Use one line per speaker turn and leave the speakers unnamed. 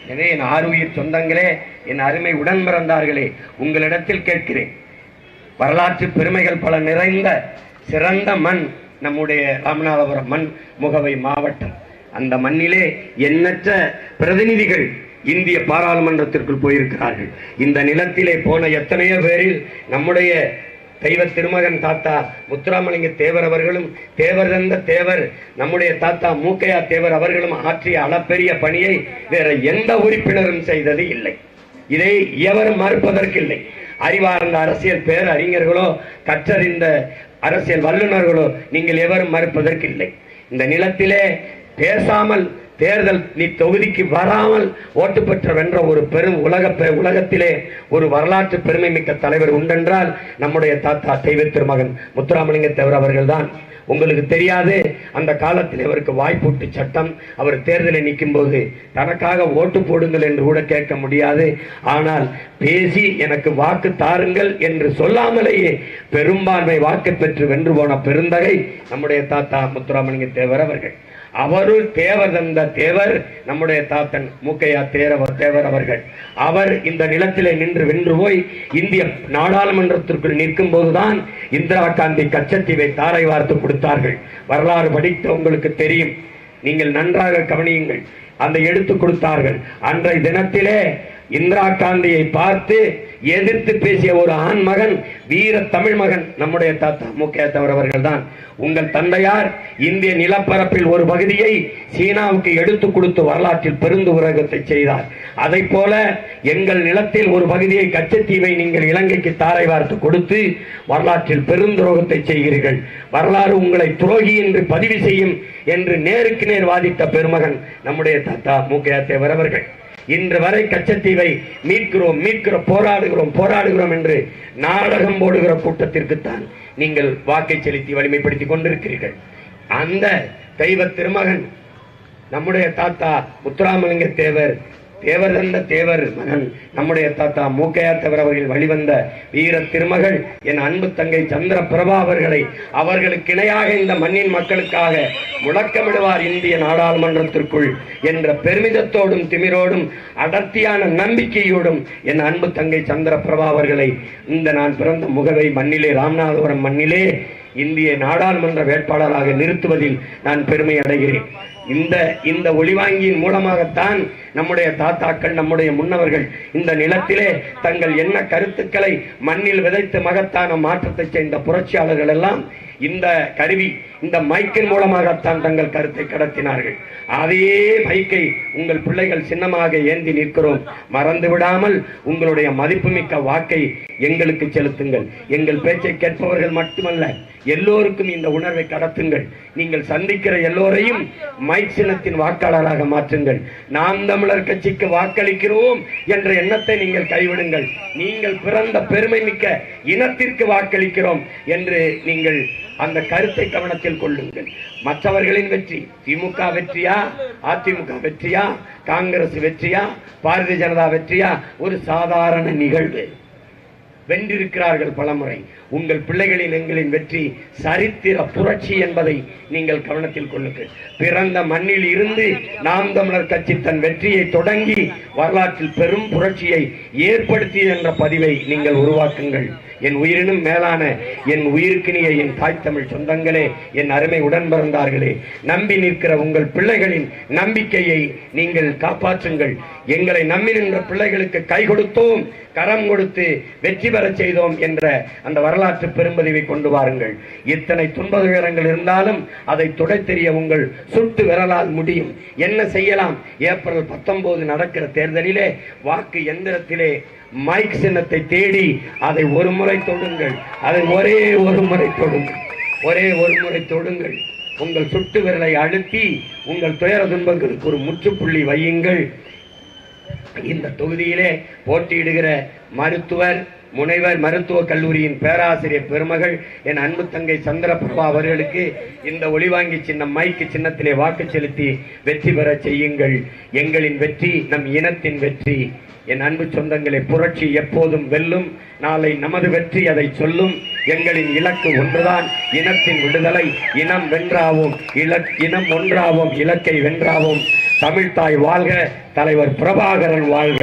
எனவே என் ஆருயிர் சொந்தங்களே, என் அருமை உடன் பிறந்தார்களே, உங்களிடத்தில் கேட்கிறேன். வரலாற்று பெருமைகள் பல நிறைந்த சிறந்த மண் நம்முடைய ராமநாதபுரம் மண், முகவை மாவட்டம். அந்த மண்ணிலே எண்ணற்ற பிரதிநிதிகள் இந்திய பாராளுமன்றத்திற்குள் போயிருக்கிறார்கள். இந்த நிலத்திலே போன எத்தனையோ பேரில் நம்முடைய தெய்வ திருமகன் தாத்தா முத்துராமலிங்க தேவர் அவர்களும், தேவர் தந்த தேவர் நம்முடைய தாத்தா மூக்கையா தேவர் அவர்களும் ஆற்றிய அளப்பெரிய பணியை வேற எந்த உறுப்பினரும் செய்தது இல்லை. இதை எவரும் மறுப்பதற்கில்லை. அறிவார்ந்த அரசியல் பேர் அறிஞர்களோ கற்றறிந்த அரசியல் வல்லுநர்களோ நீங்கள் எவரும் மறுப்பதற்கில்லை. இந்த நிலத்திலே பேசாமல் தேர்தல் நீ தொகுதிக்கு வராமல் ஓட்டு பெற்ற வென்ற ஒரு பெரும் உலகத்திலே ஒரு வரலாற்று பெருமை மிக்க தலைவர் உண்டென்றால் நம்முடைய தாத்தா தெய்வ திருமகன் முத்துராமலிங்க தேவர் அவர்கள் தான். உங்களுக்கு தெரியாது, அந்த காலத்தில் அவருக்கு வாய்ப்பூட்டு சட்டம், அவர் தேர்தலில் நிற்கும் போது தனக்காக ஓட்டு போடுங்கள் என்று கூட கேட்க முடியாது. ஆனால் பேசி எனக்கு வாக்கு தாருங்கள் என்று சொல்லாமலேயே பெரும்பான்மை வாக்கு பெற்று வென்று போன பெருந்தகை நம்முடைய தாத்தா முத்துராமலிங்க தேவர் அவர்கள். அவருள் தேவர் தந்த தேவர் நம்முடைய தாத்தன் மூக்கையா தேவர் அவர்கள். அவர் இந்த நிலத்திலே நின்று வென்று போய் இந்திய நாடாளுமன்றத்திற்குள் நிற்கும் போதுதான் இந்திரா காந்தி கச்சத்தீவை தாரை வார்த்து கொடுத்தார்கள். வரலாறு படித்த உங்களுக்கு தெரியும், நீங்கள் நன்றாக கவனியுங்கள். அந்த எடுத்து கொடுத்தார்கள். அன்றைய தினத்திலே இந்திரா காந்தியை பார்த்து எதிர்த்து பேசிய ஒரு ஆண் மகன், வீர தமிழ் மகன் நம்முடைய தாத்தா மூக்கையா தேவர் அவர்கள் தான். உங்கள் தந்தையார் இந்திய நிலப்பரப்பில் ஒரு பகுதியை சீனாவுக்கு எடுத்து கொடுத்து வரலாற்றில் பெருந்துரகத்தை செய்தார். அதை போல எங்கள் நிலத்தில் ஒரு பகுதியை கச்சத்தீவை நீங்கள் இலங்கைக்கு தாரை வார்த்து கொடுத்து வரலாற்றில் பெருந்துரோகத்தை செய்கிறீர்கள். வரலாறு உங்களை துரோகி என்று பதிவு செய்யும் என்று நேருக்கு நேர் வாதிட்ட பெருமகன் நம்முடைய தாத்தா மூக்கையா தேவர் அவர்கள். இன்று வரை கச்சத்தீவை மீட்கிறோம் போராடுகிறோம் என்று நாடகம் போடுகிற கூட்டத்திற்குத்தான் நீங்கள் வாக்கை செலுத்தி வலிமைப்படுத்திக் கொண்டிருக்கிறீர்கள். அந்த தெய்வ திருமகன் நம்முடைய தாத்தா முத்துராமலிங்க தேவர், தேவர் தந்த தேவர் மகன் நம்முடைய தாத்தா மூக்கையா தேவர் அவர்கள் வழிவந்த வீர திருமகள் என் அன்பு தங்கை சந்திர பிரபா அவர்களை அவர்களுக்கு இணையாக இந்த மண்ணின் மக்களுக்காக முழக்கமிடுவார் இந்திய நாடாளுமன்றத்திற்குள் என்ற பெருமிதத்தோடும் திமிரோடும் அடர்த்தியான நம்பிக்கையோடும் என் அன்பு தங்கை சந்திர பிரபா அவர்களை இந்த நான் பிறந்த முகவை மண்ணிலே, ராமநாதபுரம் மண்ணிலே இந்திய நாடாளுமன்ற வேட்பாளராக நிறுத்துவதில் நான் பெருமை அடைகிறேன். இந்த ஒளிவாங்கியின் மூலமாகத்தான் நம்முடைய தாத்தாக்கள், நம்முடைய முன்னவர்கள் இந்த நிலத்திலே தங்கள் என்ன கருத்துக்களை மண்ணில் விதைத்து மகத்தான மாற்றத்தை செய்த புரட்சியாளர்கள் எல்லாம் இந்த கருவி, இந்த மைக்கின் மூலமாகத்தான் தங்கள் கருத்தை கடத்தினார்கள். அதே மைக்கை உங்கள் பிள்ளைகள் சின்னமாக ஏந்தி நிற்கிறோம். மறந்து விடாமல் உங்களுடைய மதிப்புமிக்க வாக்கை எங்களுக்கு செலுத்துங்கள். எங்கள் பேச்சை கேட்பவர்கள் மட்டுமல்ல, எல்லோருக்கும் இந்த உணர்வை கடத்துங்கள். நீங்கள் சந்திக்கிற எல்லோரையும் மைக் சின்னத்தின் வாக்காளராக மாற்றுங்கள். நாம் தமிழர் கட்சிக்கு வாக்களிக்கிறோம் என்ற எண்ணத்தை நீங்கள் கைவிடுங்கள். நீங்கள் பிறந்த பெருமை மிக்க இனத்திற்கு வாக்களிக்கிறோம் என்று நீங்கள் அந்த கருத்தை கவனத்தில் கொள்ளுங்கள். மற்றவர்களின் வெற்றி, திமுக வெற்றியா, அதிமுக வெற்றியா, காங்கிரஸ் வெற்றியா, பாரதிய ஜனதா வெற்றியா, ஒரு சாதாரண நிகழ்வு. வென்றிருக்கிறார்கள் பலமுறை. உங்கள் பிள்ளைகளின் எங்களின் வெற்றி சரித்திர புரட்சி என்பதை நீங்கள் கவனத்தில் கொள்ளுங்கள். பிறந்த மண்ணில் இருந்து நாம் தமிழர் கட்சி தன் வெற்றியை தொடங்கி வரலாற்றில் பெரும் புரட்சியை ஏற்படுத்திய என்ற பதிவை நீங்கள் உருவாக்குங்கள். என் உயிரினும் மேலான என் உயிர்க்கினிய என் தாய் தமிழ் சொந்தங்களே, என் அருமை உடன் பிறந்தார்களே, நம்பி நிற்கிற உங்கள் பிள்ளைகளின் நம்பிக்கையை நீங்கள் காப்பாற்றுங்கள். எங்களை நம்பி நின்ற பிள்ளைகளுக்கு கை கொடுத்தோம், கரம் கொடுத்து வெற்றி பெற செய்தோம் என்ற அந்த வரலாற்று பெரும்பதிவை கொண்டு வாருங்கள். இத்தனை துன்ப துயரங்கள் இருந்தாலும் அதை துடைத்தெறிய உங்கள் சுட்டு விரலால் முடியும். என்ன செய்யலாம்? ஏப்ரல் 19 நடக்கிற தேர்தலிலே வாக்கு எந்திரத்திலே மைக் சின்னத்தை தேடி அதை ஒரு முறை தொடுங்கள். அதை ஒரே ஒரு முறை தொடுங்கள். உங்கள் சுட்டு விரலை அழுத்தி உங்கள் துயர துன்பங்களுக்கு ஒரு முற்றுப்புள்ளி வையுங்கள். இந்த தொகுதியிலே போட்டியிடுகிற மருத்துவர், முனைவர் மருத்துவக் கல்லூரியின் பேராசிரியர் பெருமகள் என் அன்பு தங்கை சந்திரபிரபா அவர்களுக்கு இந்த ஒளிவாங்கி சின்னம், மைக்கு சின்னத்திலே வாக்கு செலுத்தி வெற்றி பெற செய்யுங்கள். எங்களின் வெற்றி நம் இனத்தின் வெற்றி. என் அன்பு சொந்தங்களே, புரட்சி எப்போதும் வெல்லும். நாளை நமது வெற்றி அதை சொல்லும். எங்களின் இலக்கு ஒன்றுதான், இனத்தின் விடுதலை. இனம் வென்றாவோம், இனம் ஒன்றாவோம், இலக்கை வென்றாவோம். தமிழ்தாய் வாழ்க, தலைவர் பிரபாகரன் வாழ்க.